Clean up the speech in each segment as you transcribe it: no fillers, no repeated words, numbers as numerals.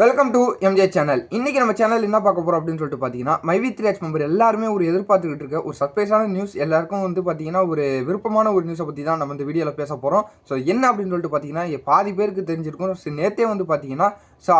Welcome to MJ channel. இன்னைக்கு நம்ம channel என்ன பார்க்க போறோம் அப்படின்னு சொல்லிட்டு பார்த்தீங்கன்னா, மைவி3 மெம்பர் எல்லாருமே ஒரு எதிர்பார்த்துக்கிட்டு இருக்க ஒரு சர்ப்ரைஸான நியூஸ், எல்லாருக்கும் பார்த்தீங்கன்னா ஒரு விருப்பமான ஒரு நியூஸை பற்றி தான் நம்ம இந்த வீடியோவில் பேச போகிறோம். ஸோ என்ன அப்படின்னு சொல்லிட்டு பார்த்தீங்கன்னா, பாதி பேருக்கு தெரிஞ்சிருக்கும். நேற்றே பார்த்தீங்கன்னா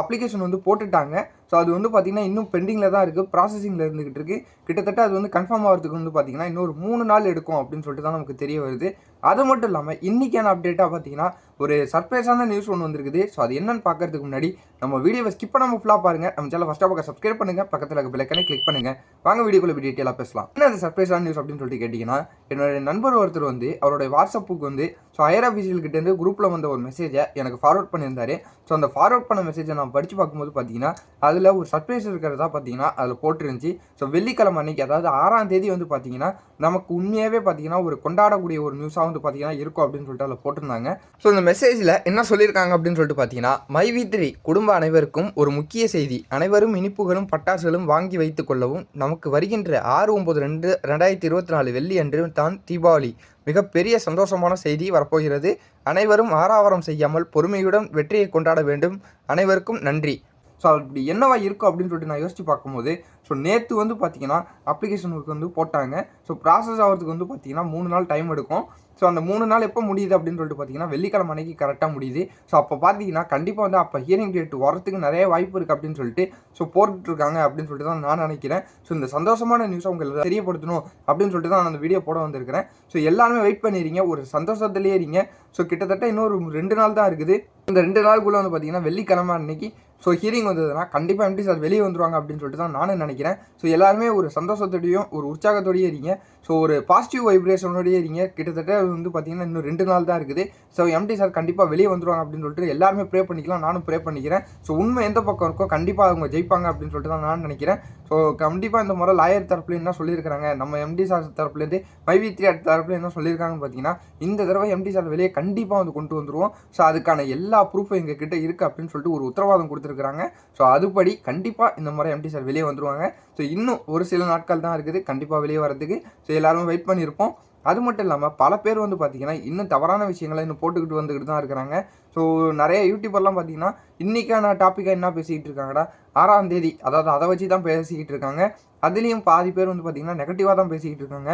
அப்ளிகேஷன் போட்டுட்டாங்க. ஸோ அது பார்த்தீங்கன்னா இன்னும் பெண்டிங்கில் தான் இருக்குது, ப்ராசஸிங்கில் இருந்துகிட்டு இருக்குது. கிட்டத்தட்ட அது கன்ஃபார்ம் ஆகிறதுக்கு பார்த்தீங்கன்னா இன்னொரு 3 நாள் எடுக்கும் அப்படின்னு சொல்லிட்டு தான் நமக்கு தெரிய வருது. அது மட்டும் இல்லாமல் இன்றைக்கான அப்டேட்டாக பார்த்தீங்கன்னா ஒரு சர்ப்ரைஸான நியூஸ் ஒன்று வந்திருக்குது. ஸோ அது என்னன்னு பார்க்கறதுக்கு முன்னாடி நம்ம வீடியோவை ஸ்கிப் பண்ணாமல் ஃபுல்லாக பாருங்கள். நம்ம சேனல் ஃபஸ்ட்டாக பார்க்க சப்ஸ்கிரைப் பண்ணுங்கள், பக்கத்தில் இருக்க பெல் ஐகானை கிளிக் பண்ணுங்கள். வாங்க வீடியோக்குள்ள டீட்டெயிலாக பேசலாம். என்ன அது சர்ப்ரைஸான நியூஸ் அப்படின்னு சொல்லிட்டு கேட்டிங்கன்னா, என்னோட நண்பர் ஒருத்தர் அவருடைய வாட்ஸ்அப்புக்கு ஸோ ஹையர் ஆஃபீஸியல் கிட்டேருந்து குரூப்பில் வந்த ஒரு மெசேஜை எனக்கு ஃபார்வர்ட் பண்ணியிருந்தாரு. ஸோ அந்த ஃபார்வர்ட் பண்ண மெசேஜை நான் படித்து பார்க்கும்போது பார்த்தீங்கன்னா அதில் ஒரு சர்ப்ரைஸ் இருக்கிறதா பார்த்தீங்கன்னா அதில் போட்டுருந்துச்சு. ஸோ வெள்ளிக்கிழமை அன்னைக்கு, அதாவது 6ஆம் தேதி பார்த்தீங்கன்னா நமக்கு உண்மையாகவே பார்த்தீங்கன்னா ஒரு கொண்டாடக்கூடிய ஒரு நியூஸாக பார்த்தீங்கன்னா இருக்கும் அப்படின்னு சொல்லிட்டு அதில் போட்டிருந்தாங்க. ஸோ இந்த மெசேஜில் என்ன சொல்லியிருக்காங்க அப்படின்னு சொல்லிட்டு பார்த்தீங்கன்னா, மைவி3 குடும்ப அனைவருக்கும் ஒரு முக்கிய செய்தி. அனைவரும் இனிப்புகளும் பட்டாசுகளும் வாங்கி வைத்துக் கொள்ளவும். நமக்கு வருகின்ற 6/9/2024 வெள்ளி அன்று தான் தீபாவளி. மிகப்பெரிய சந்தோஷமான செய்தி வரப்போகிறது. அனைவரும் ஆரவாரம் செய்யாமல் பொறுமையுடன் வெற்றியை கொண்டாட வேண்டும். அனைவருக்கும் நன்றி. ஸோ அப்படி என்னவா இருக்கும் அப்படின்னு சொல்லிட்டு நான் யோசிச்சு பார்க்கும்போது, ஸோ நேற்று பார்த்தீங்கன்னா அப்ளிகேஷனுக்கு போட்டாங்க. ஸோ ப்ராசஸ் ஆகிறதுக்கு பார்த்தீங்கன்னா 3 நாள் டைம் எடுக்கும். ஸோ அந்த 3 நாள் எப்போ முடியுது அப்படின்னு சொல்லிட்டு பார்த்தீங்கன்னா வெள்ளிக்கிழமை அன்னைக்கு கரெக்டாக முடியுது. ஸோ அப்போ பார்த்தீங்கன்னா கண்டிப்பாக அப்போ ஹியரிங் டேட் வரத்துக்கு நிறைய வாய்ப்பு இருக்குது அப்படின்னு சொல்லிட்டு ஸோ போட்டுட்ருக்காங்க அப்படின்னு சொல்லிட்டு தான் நான் நினைக்கிறேன். ஸோ இந்த சந்தோஷமான நியூஸை உங்களுக்கு தெரியப்படுத்தணும் அப்படின்னு சொல்லிட்டு தான் நான் அந்த வீடியோ போட வந்திருக்கிறேன். ஸோ எல்லாருமே வெயிட் பண்ணிடுறீங்க, ஒரு சந்தோஷத்துலேயே இருங்க. ஸோ கிட்டத்தட்ட இன்னொரு 2 நாள் தான் இருக்குது. இந்த 2 நாளுக்குள்ளே பார்த்தீங்கன்னா வெள்ளிக்கிழமை அன்னைக்கு ஸோ ஹியரிங் வந்ததுன்னா கண்டிப்பாக எம்டி சார் வெளியே வந்துருவாங்க அப்படின்னு சொல்லிட்டு தான் நானும் நினைக்கிறேன். ஸோ எல்லாருமே ஒரு சந்தோஷத்தோடையும் ஒரு உற்சாகத்தோடையே இருங்க. ஸோ ஒரு பாசிட்டிவ் வைப்ரேஷனோடையே இருங்க. கிட்டத்தட்ட பார்த்தீங்கன்னா இன்னும் 2 நாள் தான் இருக்குது. ஸோ எம்டி சார் கண்டிப்பாக வெளியே வந்துருவாங்க அப்படின்னு சொல்லிட்டு எல்லாருமே ப்ரே பண்ணிக்கலாம், நானும் ப்ரே பண்ணிக்கிறேன். ஸோ உண்மை எந்த பக்கம் இருக்கோ கண்டிப்பாக அவங்க ஜெயிப்பாங்க அப்படின்னு சொல்லிட்டு தான் நான் நினைக்கிறேன். ஸோ கண்டிப்பாக இந்த முறை லாயர் தரப்புல என்ன சொல்லியிருக்காங்க, நம்ம எம்டி சார் தரப்புலேருந்து மைவி3 தரப்புல என்ன சொல்லியிருக்காங்கன்னு பார்த்தீங்கன்னா, இந்த தடவை எம்டி சார் வெளியே கண்டிப்பாக கொண்டு வந்துருவோம். ஸோ அதுக்கான எல்லா ப்ரூஃபும் எங்கள் கிட்ட இருக்குது அப்படின்னு சொல்லிட்டு ஒரு உத்தரவாதம் கொடுத்துருக்காங்க. ஸோ அதுபடி கண்டிப்பாக இந்த முறை எம்டி சார் வெளியே வந்துருவாங்க. ஸோ இன்னும் ஒரு சில நாட்கள் தான் இருக்குது கண்டிப்பாக வெளியே வரதுக்கு. ஸோ எல்லாருமே வெயிட் பண்ணியிருப்போம். அது மட்டும் இல்லாமல் பல பேர் பார்த்தீங்கன்னா இன்னும் தவறான விஷயங்களை இன்னும் போட்டுக்கிட்டு வந்துக்கிட்டு தான் இருக்கிறாங்க. ஸோ நிறைய யூடியூபர்லாம் பார்த்தீங்கன்னா இன்றைக்கான டாப்பிக்காக என்ன பேசிக்கிட்டு இருக்காங்கடா, 6ஆம் தேதி, அதாவது அதை வச்சு தான் பேசிக்கிட்டு இருக்காங்க. அதுலேயும் பாதி பேர் பார்த்தீங்கன்னா நெகட்டிவாக தான் பேசிக்கிட்டு இருக்காங்க.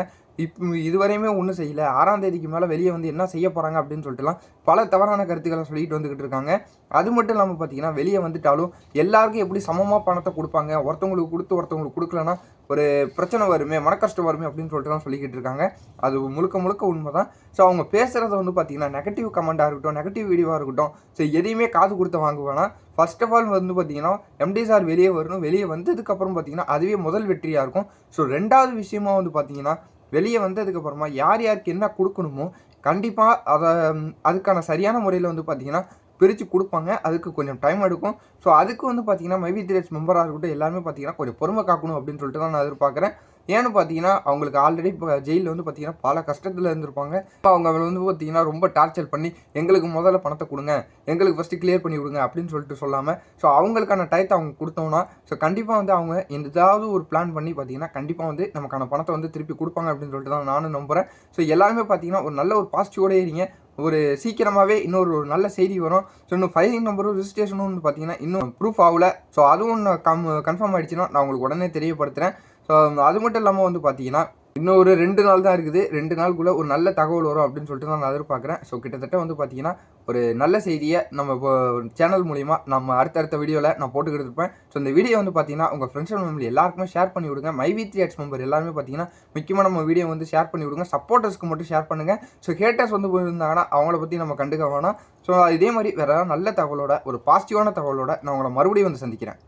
இதுவரையுமே ஒன்றும் செய்யலை, 6ஆம் தேதிக்கு மேலே வெளியே என்ன செய்ய போகிறாங்க அப்படின்னு சொல்லிட்டுலாம் பல தவறான கருத்துக்களை சொல்லிட்டு வந்துக்கிட்டு இருக்காங்க. அது மட்டும் இல்லாமல் பார்த்தீங்கன்னா வெளியே வந்துட்டாலும் எல்லாருக்கும் எப்படி சமமாக பணத்தை கொடுப்பாங்க, ஒருத்தவங்களுக்கு கொடுத்து ஒருத்தவங்களுக்கு கொடுக்கலன்னா ஒரு பிரச்சனை வருமே, மனக்கஷ்டம் வருமே அப்படின்னு சொல்லிட்டு தான் சொல்லிக்கிட்டு இருக்காங்க. அது முழுக்க உண்மை தான். ஸோ அவங்க பேசுகிறத பார்த்தீங்கன்னா நெகட்டிவ் கமெண்ட்டாக இருக்கட்டும், நெகட்டிவ் வீடியோவாக இருக்கட்டும், ஸோ எதையுமே காது கொடுத்து வாங்குவேனா. ஃபர்ஸ்ட் ஆஃப் ஆல் பார்த்தீங்கன்னா எம்டி சார் வெளியே வரணும். வெளியே வந்ததுக்கப்புறம் பார்த்தீங்கன்னா அதுவே முதல் வெற்றியாக இருக்கும். ஸோ 2வது விஷயமா பார்த்தீங்கன்னா வெளியே வந்ததுக்கப்புறமா யார் யாருக்கு என்ன கொடுக்கணுமோ கண்டிப்பாக அதுக்கான சரியான முறையில் பார்த்தீங்கன்னா பிரித்து கொடுப்பாங்க. அதுக்கு கொஞ்சம் டைம் எடுக்கும். ஸோ அதுக்கு பார்த்தீங்கன்னா மைவி3 மெம்பராக இருக்கட்டும் எல்லாருமே பார்த்தீங்கன்னா கொஞ்சம் பொறுமை காக்கணும் அப்படின்னு சொல்லிட்டு தான் நான் எதிர்பார்க்குறேன். ஏன்னு பார்த்தீங்கன்னா அவங்களுக்கு ஆல்ரெடி இப்போ ஜெயிலில் பார்த்தீங்கன்னா பல கஷ்டத்தில் இருந்திருப்பாங்க. இப்போ அவங்க பார்த்தீங்கன்னா ரொம்ப டார்ச்சர் பண்ணி எங்களுக்கு முதல்ல பணத்தை கொடுங்க, எங்களுக்கு ஃபஸ்ட்டு கிளியர் பண்ணி விடுங்க அப்படின்னு சொல்லிட்டு சொல்லாமல் ஸோ அவங்களுக்கான டயத்தை அவங்க கொடுத்தோம்னா ஸோ கண்டிப்பாக அவங்க ஏதாவது ஒரு பிளான் பண்ணி பார்த்தீங்கன்னா கண்டிப்பாக நமக்கான பணத்தை திருப்பி கொடுப்பாங்க அப்படின்னு சொல்லிட்டு தான் நானும் நம்புகிறேன். ஸோ எல்லாருமே பார்த்தீங்கன்னா ஒரு நல்ல ஒரு பாசிட்டிவோட இருங்க. ஒரு சீக்கிரமாகவே இன்னொரு நல்ல செய்தி வரும். ஸோ இன்னும் ஃபைலிங் நம்பரும் ரிஜிஸ்ட்ரேஷனும் பார்த்தீங்கன்னா இன்னும் ப்ரூஃப் ஆகலை. ஸோ அதுவும் கன்ஃபார்ம் ஆகிடுச்சுன்னா நான் உங்களுக்கு உடனே தெரியப்படுத்துகிறேன். ஸோ அது மட்டும் இல்லாமல் பார்த்தீங்கன்னா இன்னும் ஒரு 2 நாள் தான் இருக்குது. 2 நாளுக்குள்ளே ஒரு நல்ல தகவல் வரும் அப்படின்னு சொல்லிட்டு தான் நான் எதிர்பார்க்குறேன். ஸோ கிட்டத்தட்ட பார்த்தீங்கன்னா ஒரு நல்ல செய்தியை நம்ம இப்போ சேனல் மூலிமா நம்ம அடுத்தடுத்த வீடியோவில் நான் போட்டுக்கிட்டு இருப்பேன். ஸோ இந்த வீடியோ பார்த்தீங்கன்னா உங்கள் ஃப்ரெண்ட்ஸ் அண்ட் ஃபேமிலி எல்லாருக்குமே ஷேர் பண்ணி விடுங்க. மைவி3 மெம்பர் எல்லாருமே பார்த்தீங்கன்னா முக்கியமாக நம்ம வீடியோ ஷேர் பண்ணி விடுங்க. சப்போர்ட்டர்ஸ்க்கு மட்டும் ஷேர் பண்ணுங்கள். ஸோ ஹேட்டர்ஸ் இருந்தாங்கன்னா அவங்கள பற்றி நம்ம கண்டுக்க வேணாம். ஸோ இதே மாதிரி வேறு நல்ல தகவலோட, ஒரு பாசிட்டிவான தகவலோட நான் உங்களை மறுபடியும் சந்திக்கிறேன்.